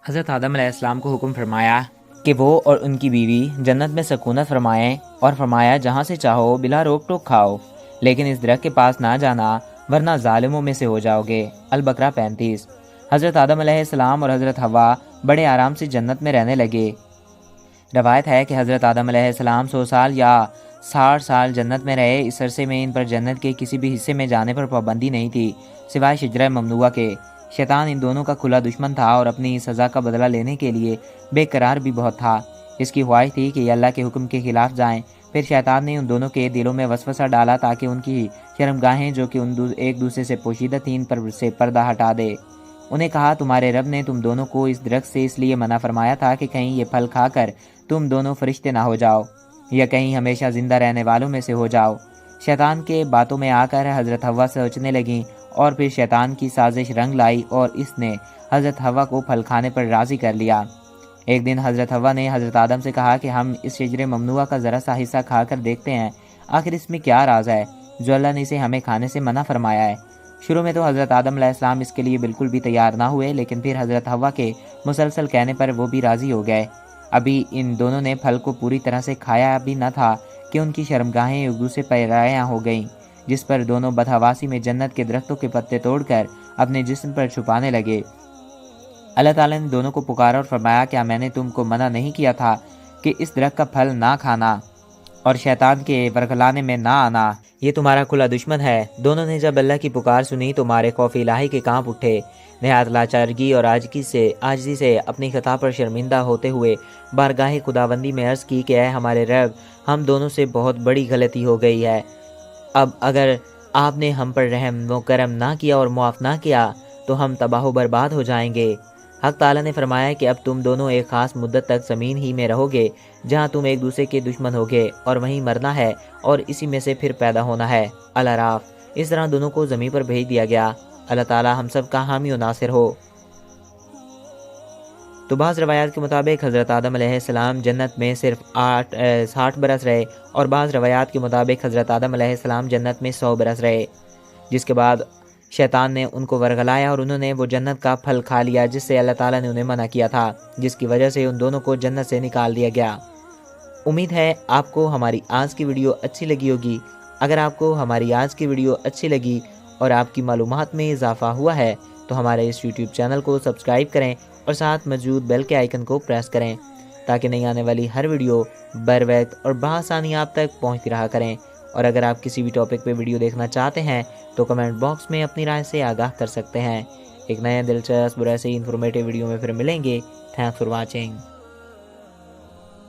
حضرت آدم علیہ السلام کو حکم فرمایا کہ وہ اور ان کی بیوی جنت میں سکونت فرمائیں، اور فرمایا جہاں سے چاہو بلا روک ٹوک کھاؤ، لیکن اس درخت کے پاس نہ جانا ورنہ ظالموں میں سے ہو جاؤ گے۔ البقرہ 35۔ حضرت آدم علیہ السلام اور حضرت حوا بڑے آرام سے جنت میں رہنے لگے۔ روایت ہے کہ حضرت آدم علیہ السلام 100 سال یا 60 سال جنت میں رہے۔ اس عرصے میں ان پر جنت کے کسی بھی حصے میں جانے پر پابندی نہیں تھی سوائے شجرہ ممنوعہ کے۔ شیطان ان دونوں کا کھلا دشمن تھا اور اپنی سزا کا بدلہ لینے کے لیے بے قرار بھی بہت تھا۔ اس کی خواہش تھی کہ یہ اللہ کے حکم کے خلاف جائیں۔ پھر شیطان نے ان دونوں کے دلوں میں وسوسہ ڈالا تاکہ ان کی شرمگاہیں جو کہ ایک دوسرے سے پوشیدہ تھیں ان پر سے پردہ ہٹا دے۔ انہیں کہا تمہارے رب نے تم دونوں کو اس درخت سے اس لیے منع فرمایا تھا کہ کہیں یہ پھل کھا کر تم دونوں فرشتے نہ ہو جاؤ یا کہیں ہمیشہ زندہ رہنے والوں میں سے ہو جاؤ۔ شیطان کے باتوں میں آ کر حضرت حوا سوچنے لگیں اور پھر شیطان کی سازش رنگ لائی اور اس نے حضرت حوا کو پھل کھانے پر راضی کر لیا۔ ایک دن حضرت حوا نے حضرت آدم سے کہا کہ ہم اس شجر ممنوعہ کا ذرا سا حصہ کھا کر دیکھتے ہیں، آخر اس میں کیا راز ہے جو اللہ نے اسے ہمیں کھانے سے منع فرمایا ہے۔ شروع میں تو حضرت آدم علیہ السلام اس کے لیے بالکل بھی تیار نہ ہوئے، لیکن پھر حضرت حوا کے مسلسل کہنے پر وہ بھی راضی ہو گئے۔ ابھی ان دونوں نے پھل کو پوری طرح سے کھایا بھی نہ تھا کہ ان کی شرمگاہیں ایک دوسرے پر رائیاں ہو گئیں، جس پر دونوں بدحواسی میں جنت کے درختوں کے پتے توڑ کر اپنے جسم پر چھپانے لگے۔ اللہ تعالیٰ نے دونوں کو پکارا اور فرمایا کیا میں نے تم کو منع نہیں کیا تھا کہ اس درخت کا پھل نہ کھانا اور شیطان کے ورگلانے میں نہ آنا؟ یہ تمہارا کھلا دشمن ہے۔ دونوں نے جب اللہ کی پکار سنی تو مارے خوف الہی کے کانپ اٹھے۔ نہایت لاچارگی اور عاجزی سے اپنی خطا پر شرمندہ ہوتے ہوئے بارگاہ خداوندی میں عرض کی کہ اے ہمارے رب، ہم دونوں سے بہت بڑی غلطی ہو گئی ہے۔ اب اگر آپ نے ہم پر رحم و کرم نہ کیا اور معاف نہ کیا تو ہم تباہ و برباد ہو جائیں گے۔ حق تعالیٰ نے فرمایا کہ اب تم دونوں ایک خاص مدت تک زمین ہی میں رہو گے جہاں تم ایک دوسرے کے دشمن ہوگے، اور وہیں مرنا ہے اور اسی میں سے پھر پیدا ہونا ہے۔ الاعراف۔ اس طرح دونوں کو زمین پر بھیج دیا گیا۔ اللہ تعالیٰ ہم سب کا حامی و ناصر ہو۔ تو بعض روایات کے مطابق حضرت آدم علیہ السلام جنت میں صرف 60 برس رہے، اور بعض روایات کے مطابق حضرت آدم علیہ السلام جنت میں 100 برس رہے، جس کے بعد شیطان نے ان کو ورگلایا اور انہوں نے وہ جنت کا پھل کھا لیا جس سے اللہ تعالیٰ نے انہیں منع کیا تھا، جس کی وجہ سے ان دونوں کو جنت سے نکال دیا گیا۔ امید ہے آپ کو ہماری آج کی ویڈیو اچھی لگی ہوگی۔ اگر آپ کو ہماری آج کی ویڈیو اچھی لگی اور آپ کی معلومات میں اضافہ ہوا ہے تو ہمارے اس یوٹیوب چینل کو سبسکرائب کریں اور ساتھ موجود بیل کے آئیکن کو پریس کریں تاکہ نئی آنے والی ہر ویڈیو بر وقت اور بآسانی آپ تک پہنچتی رہا کریں۔ اور اگر آپ کسی بھی ٹاپک پہ ویڈیو دیکھنا چاہتے ہیں تو کمنٹ باکس میں اپنی رائے سے آگاہ کر سکتے ہیں۔ ایک نئے دلچسپ اور ایسے ہی انفارمیٹیو ویڈیو میں پھر ملیں گے۔ Thanks for watching.